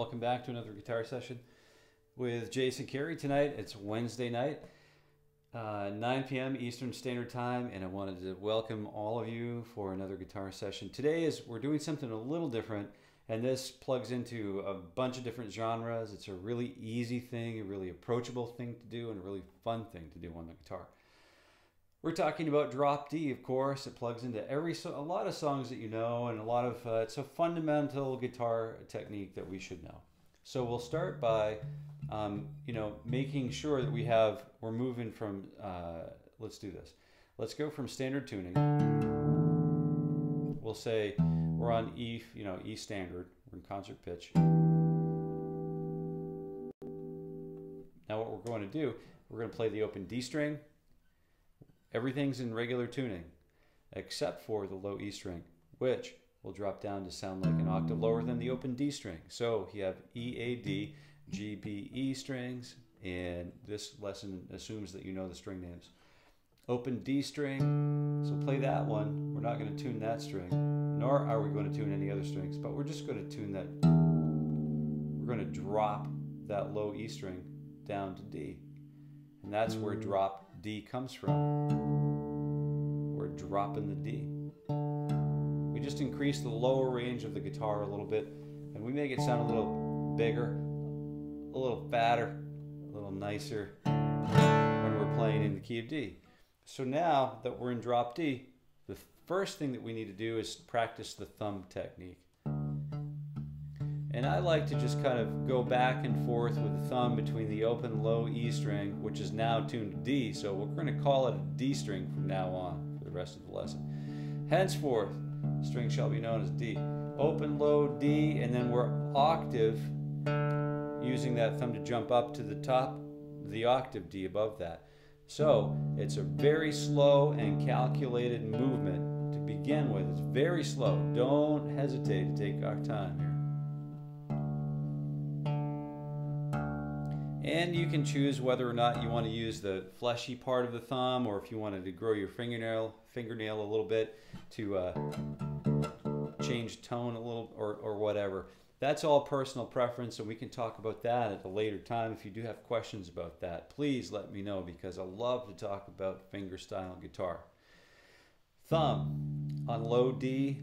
welcome back to another guitar session with Jason Carey. Tonight, it's Wednesday night, 9 p.m. Eastern Standard Time, and I wanted to welcome all of you for another guitar session. Today we're doing something a little different, and this plugs into a bunch of different genres. It's a really easy thing, a really approachable thing to do, and a really fun thing to do on the guitar. We're talking about drop D, of course. It plugs into a lot of songs that you know, and a lot of it's a fundamental guitar technique that we should know. So we'll start by making sure that we're moving from let's do this. Let's go from standard tuning. We'll say we're on E, E standard. We're in concert pitch. Now what we're going to do, we're going to play the open D string. Everything's in regular tuning, except for the low E string, which will drop down to sound like an octave lower than the open D string. So you have E, A, D, G, B, E strings, and this lesson assumes that you know the string names. Open D string, so play that one. We're not going to tune that string, nor are we going to tune any other strings, but we're just going to tune that. We're going to drop that low E string down to D, and that's where drop D comes from. We're dropping the D. We just increase the lower range of the guitar a little bit, and we make it sound a little bigger, a little fatter, a little nicer when we're playing in the key of D. So now that we're in drop D, the first thing that we need to do is practice the thumb technique. And I like to just kind of go back and forth with the thumb between the open low E string, which is now tuned to D, so we're going to call it a D string from now on for the rest of the lesson. Henceforth, string shall be known as D. Open low D, and then we're octave, using that thumb to jump up to the top, the octave D above that. So it's a very slow and calculated movement to begin with. It's very slow. Don't hesitate to take our time here. And you can choose whether or not you want to use the fleshy part of the thumb, or if you wanted to grow your fingernail a little bit to change tone a little, or whatever. That's all personal preference, and we can talk about that at a later time. If you do have questions about that, please let me know, because I love to talk about fingerstyle guitar. Thumb on low D,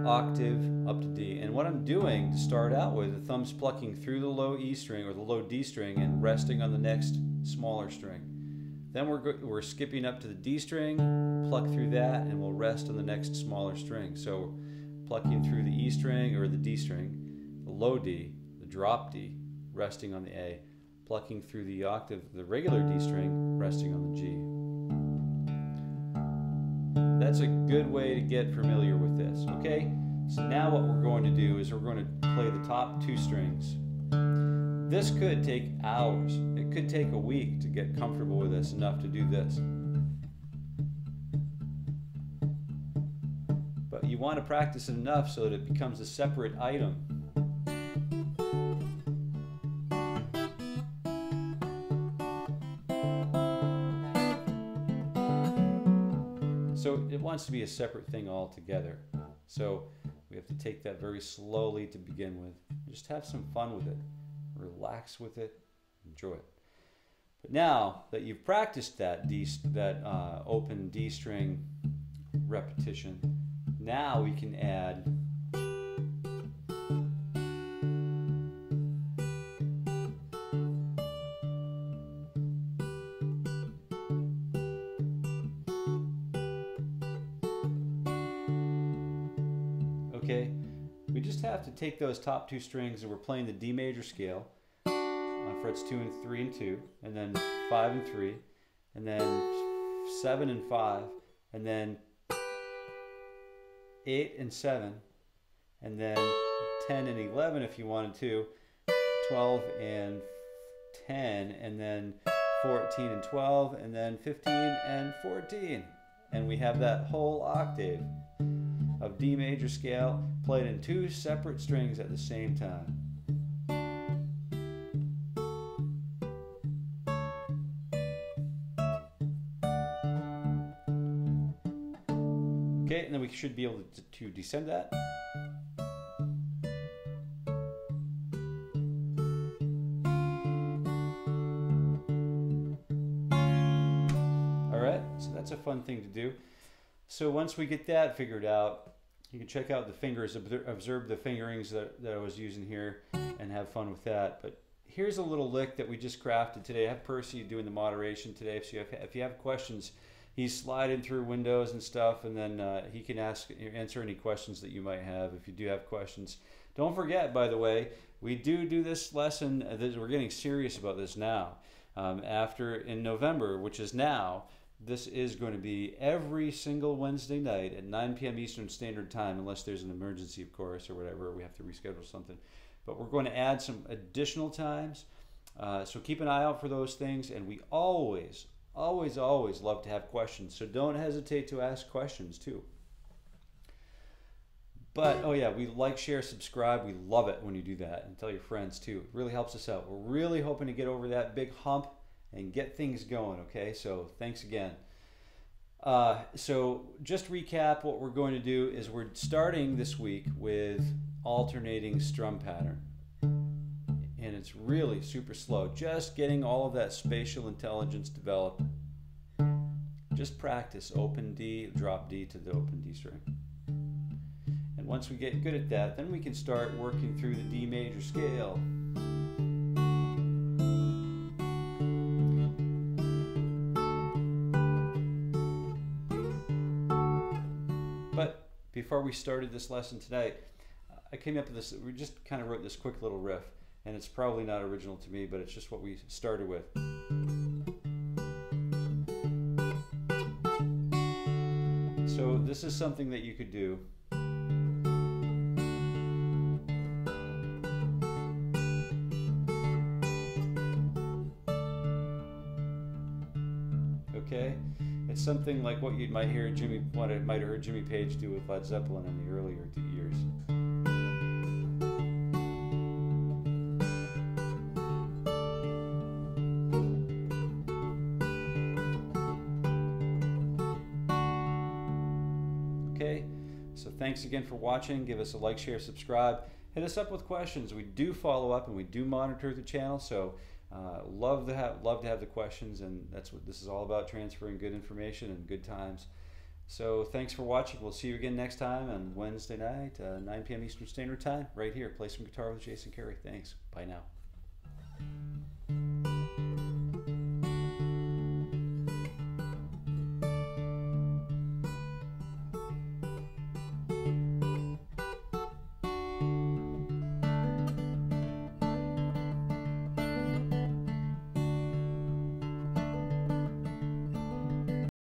octave up to D. And what I'm doing to start out with, the thumb's plucking through the low E string or the low D string and resting on the next smaller string. Then we're skipping up to the D string, pluck through that, and we'll rest on the next smaller string. So plucking through the E string or the D string, the low D, the drop D, resting on the A, plucking through the octave, the regular D string, resting on the G. That's a good way to get familiar with this, okay? So now what we're going to do is we're going to play the top two strings. This could take hours. It could take a week to get comfortable with this enough to do this. But you want to practice it enough so that it becomes a separate item. So it wants to be a separate thing altogether. So we have to take that very slowly to begin with. Just have some fun with it. Relax with it. Enjoy it. But now that you've practiced that open D string repetition, now we can add we just have to take those top two strings, and we're playing the D major scale on frets 2 and 3 and 2, and then 5 and 3, and then 7 and 5, and then 8 and 7, and then 10 and 11 if you wanted to, 12 and 10, and then 14 and 12, and then 15 and 14. And we have that whole octave of D major scale played in two separate strings at the same time. Okay, and then we should be able to descend that. that's a fun thing to do. So once we get that figured out, you can check out the fingers, observe the fingerings that I was using here, and have fun with that. But here's a little lick that we just crafted today. I have Percy doing the moderation today, so if you have questions, he's sliding through windows and stuff, and then he can answer any questions that you might have if you do have questions. Don't forget, by the way, we do this lesson. We're getting serious about this now. In November, which is now, this is going to be every single Wednesday night at 9 p.m. Eastern Standard Time, unless there's an emergency, of course, or whatever. We have to reschedule something. But we're going to add some additional times. So keep an eye out for those things. And we always love to have questions. So don't hesitate to ask questions, too. But, oh yeah, we like, share, subscribe. We love it when you do that. And tell your friends, too. It really helps us out. We're really hoping to get over that big hump and get things going, okay? So thanks again. So just recap, what we're going to do is we're starting this week with alternating strum pattern. And it's really super slow. Just getting all of that spatial intelligence developed. Just practice open D, drop D to the open D string. And once we get good at that, then we can start working through the D major scale. But before we started this lesson today, I came up with this, we just kind of wrote this quick little riff, and it's probably not original to me, but it's just what we started with. So this is something that you could do. Okay, it's something like what you might hear might have heard Jimmy Page do with Led Zeppelin in the earlier years. Okay, so thanks again for watching. Give us a like, share, subscribe. Hit us up with questions. We do follow up and we do monitor the channel, so love to have the questions, and that's what this is all about, transferring good information and good times. So thanks for watching. We'll see you again next time on Wednesday night, 9 p.m. Eastern Standard Time, right here. Play some guitar with Jason Carey. Thanks. Bye now.